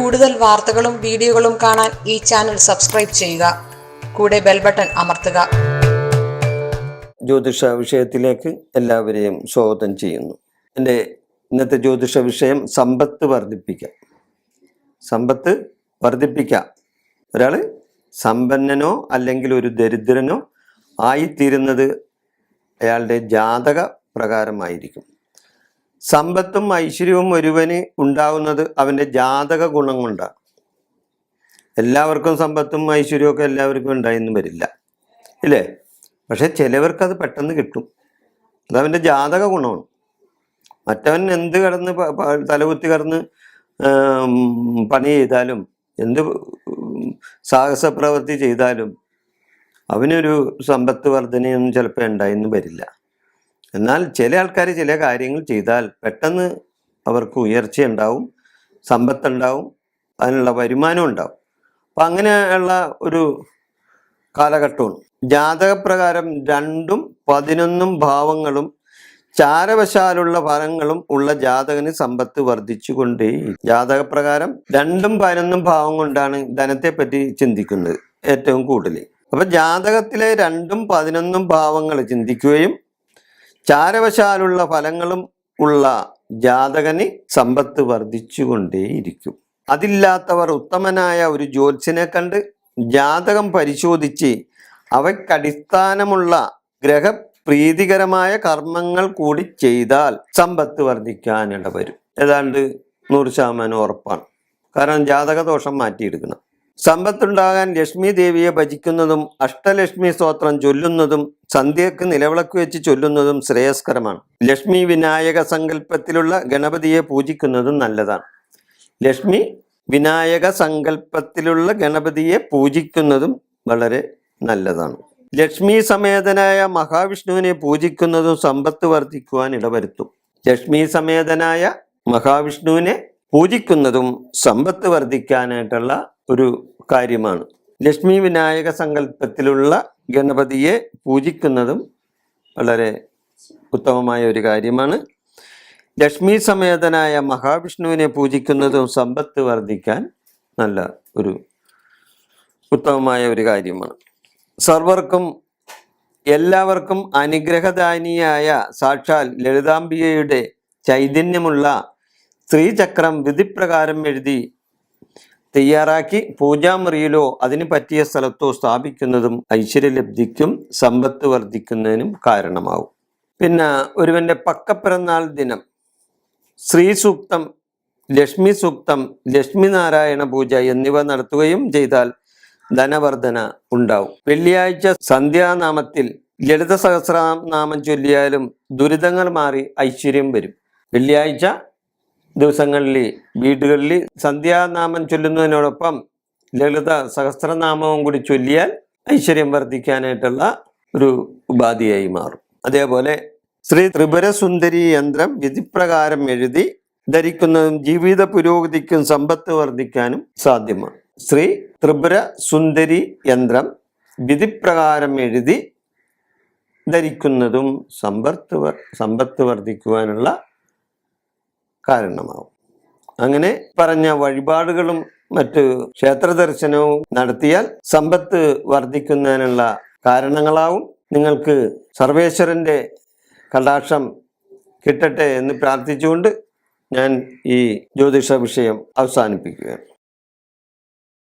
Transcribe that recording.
കൂടുതൽ വാർത്തകളും വീഡിയോകളും കാണാൻ ഈ ചാനൽ സബ്സ്ക്രൈബ് ചെയ്യുക. കൂടെ ബെൽ ബട്ടൺ അമർത്തുക. ജ്യോതിഷ വിഷയത്തിലേക്ക് എല്ലാവരെയും സ്വാഗതം ചെയ്യുന്നു. എൻ്റെ ഇന്നത്തെ ജ്യോതിഷ വിഷയം സമ്പത്ത് വർദ്ധിപ്പിക്കാം. സമ്പത്ത് വർദ്ധിപ്പിക്കാം. ഒരാൾ സമ്പന്നനോ അല്ലെങ്കിൽ ഒരു ദരിദ്രനോ ആയിത്തീരുന്നത് അയാളുടെ ജാതക പ്രകാരമായിരിക്കും. സമ്പത്തും ഐശ്വര്യവും ഒരുവന് ഉണ്ടാകുന്നത് അവൻ്റെ ജാതക ഗുണം കൊണ്ടാണ്. എല്ലാവർക്കും സമ്പത്തും ഐശ്വര്യവും ഒക്കെ എല്ലാവർക്കും ഉണ്ടായെന്ന് വരില്ല, ഇല്ലേ? പക്ഷെ ചിലവർക്കത് പെട്ടെന്ന് കിട്ടും. അതവൻ്റെ ജാതക ഗുണമാണ്. മറ്റവൻ എന്ത് കിടന്ന് തലകുത്തി കിടന്ന് പണി ചെയ്താലും, എന്ത് സാഹസ പ്രവൃത്തി ചെയ്താലും അവനൊരു സമ്പത്ത് വർധനയൊന്നും ചിലപ്പോൾ ഉണ്ടായെന്ന് വരില്ല. എന്നാൽ ചില ആൾക്കാർ ചില കാര്യങ്ങൾ ചെയ്താൽ പെട്ടെന്ന് അവർക്ക് ഉയർച്ചയുണ്ടാവും, സമ്പത്തുണ്ടാവും, അതിനുള്ള വരുമാനം ഉണ്ടാവും. അപ്പം അങ്ങനെയുള്ള ഒരു കാലഘട്ടമാണ്. ജാതകപ്രകാരം 2ഉം 11ഉം ഭാവങ്ങളും ചാരവശാലുള്ള ഫലങ്ങളും ഉള്ള ജാതകന് സമ്പത്ത് വർദ്ധിച്ചുകൊണ്ടേ. ജാതകപ്രകാരം 2ഉം 11ഉം ഭാവം കൊണ്ടാണ് ധനത്തെ പറ്റി ചിന്തിക്കുന്നത് ഏറ്റവും കൂടുതൽ. അപ്പൊ ജാതകത്തിലെ 2ഉം 11ഉം ഭാവങ്ങൾ ചിന്തിക്കുകയും ചാരവശാലുള്ള ഫലങ്ങളും ഉള്ള ജാതകന് സമ്പത്ത് വർദ്ധിച്ചുകൊണ്ടേയിരിക്കും. അതില്ലാത്തവർ ഉത്തമനായ ഒരു ജ്യോത്സ്യനെ കണ്ട് ജാതകം പരിശോധിച്ച് അവയ്ക്കടിസ്ഥാനമുള്ള ഗ്രഹപ്രീതികരമായ കർമ്മങ്ങൾ കൂടി ചെയ്താൽ സമ്പത്ത് വർദ്ധിക്കാൻ ഇടവരും. ഏതാണ്ട് 100% ഉറപ്പാണ്. കാരണം ജാതകദോഷം മാറ്റിയെടുക്കണം. സമ്പത്തുണ്ടാകാൻ ലക്ഷ്മി ദേവിയെ ഭജിക്കുന്നതും അഷ്ടലക്ഷ്മി സ്തോത്രം ചൊല്ലുന്നതും സന്ധ്യക്ക് നിലവിളക്ക് വെച്ച് ചൊല്ലുന്നതും ശ്രേയസ്കരമാണ്. ലക്ഷ്മി വിനായക സങ്കല്പത്തിലുള്ള ഗണപതിയെ പൂജിക്കുന്നതും നല്ലതാണ്. ലക്ഷ്മി വിനായക സങ്കല്പത്തിലുള്ള ഗണപതിയെ പൂജിക്കുന്നതും വളരെ നല്ലതാണ്. ലക്ഷ്മി സമേതനായ മഹാവിഷ്ണുവിനെ പൂജിക്കുന്നതും സമ്പത്ത് വർദ്ധിക്കുവാൻ ഇടവരുത്തും. ലക്ഷ്മി സമേതനായ മഹാവിഷ്ണുവിനെ പൂജിക്കുന്നതും സമ്പത്ത് വർദ്ധിക്കാനായിട്ടുള്ള ഒരു കാര്യമാണ്. ലക്ഷ്മി വിനായക സങ്കല്പത്തിലുള്ള ഗണപതിയെ പൂജിക്കുന്നതും വളരെ ഉത്തമമായ ഒരു കാര്യമാണ്. ലക്ഷ്മി സമേതനായ മഹാവിഷ്ണുവിനെ പൂജിക്കുന്നതും സമ്പത്ത് വർദ്ധിക്കാൻ നല്ല ഒരു ഉത്തമമായ ഒരു കാര്യമാണ്. സർവർക്കും എല്ലാവർക്കും അനുഗ്രഹദാനിയായ സാക്ഷാൽ ലളിതാംബികയുടെ ചൈതന്യമുള്ള ശ്രീചക്രം വിധിപ്രകാരം എഴുതി തയ്യാറാക്കി പൂജാമുറിയിലോ അതിന് പറ്റിയ സ്ഥലത്തോ സ്ഥാപിക്കുന്നതും ഐശ്വര്യലബ്ധിക്കും സമ്പത്ത് വർദ്ധിക്കുന്നതിനും കാരണമാവും. പിന്നെ ഒരുവന്റെ പക്കപ്പിറന്നാൾ ദിനം ശ്രീ സൂക്തം, ലക്ഷ്മി സൂക്തം, ലക്ഷ്മി നാരായണ പൂജ എന്നിവ നടത്തുകയും ചെയ്താൽ ധനവർധന ഉണ്ടാവും. വെള്ളിയാഴ്ച സന്ധ്യാനാമത്തിൽ ലളിത സഹസ്രനാമം ചൊല്ലിയാലും ദുരിതങ്ങൾ മാറി ഐശ്വര്യം വരും. വെള്ളിയാഴ്ച ദിവസങ്ങളിൽ വീടുകളിൽ സന്ധ്യാനാമം ചൊല്ലുന്നതിനോടൊപ്പം ലളിത സഹസ്രനാമവും കൂടി ചൊല്ലിയാൽ ഐശ്വര്യം വർദ്ധിക്കാനായിട്ടുള്ള ഒരു ഉപാധിയായി മാറും. അതേപോലെ ശ്രീ ത്രിപുരസുന്ദരി യന്ത്രം വിധിപ്രകാരം എഴുതി ധരിക്കുന്നതും ജീവിത പുരോഗതിക്കും സമ്പത്ത് വർദ്ധിക്കാനും സാധ്യമാണ്. ശ്രീ ത്രിപുര സുന്ദരി യന്ത്രം വിധിപ്രകാരം എഴുതി ധരിക്കുന്നതും സമ്പത്ത് വർദ്ധിക്കുവാനുള്ള കാരണമാവും. അങ്ങനെ പറഞ്ഞ വഴിപാടുകളും മറ്റ് ക്ഷേത്ര ദർശനവും നടത്തിയാൽ സമ്പത്ത് വർദ്ധിക്കുന്നതിനുള്ള കാരണങ്ങളാവും. നിങ്ങൾക്ക് സർവേശ്വരൻ്റെ കടാക്ഷം കിട്ടട്ടെ എന്ന് പ്രാർത്ഥിച്ചുകൊണ്ട് ഞാൻ ഈ ജ്യോതിഷ വിഷയം അവസാനിപ്പിക്കുകയാണ്.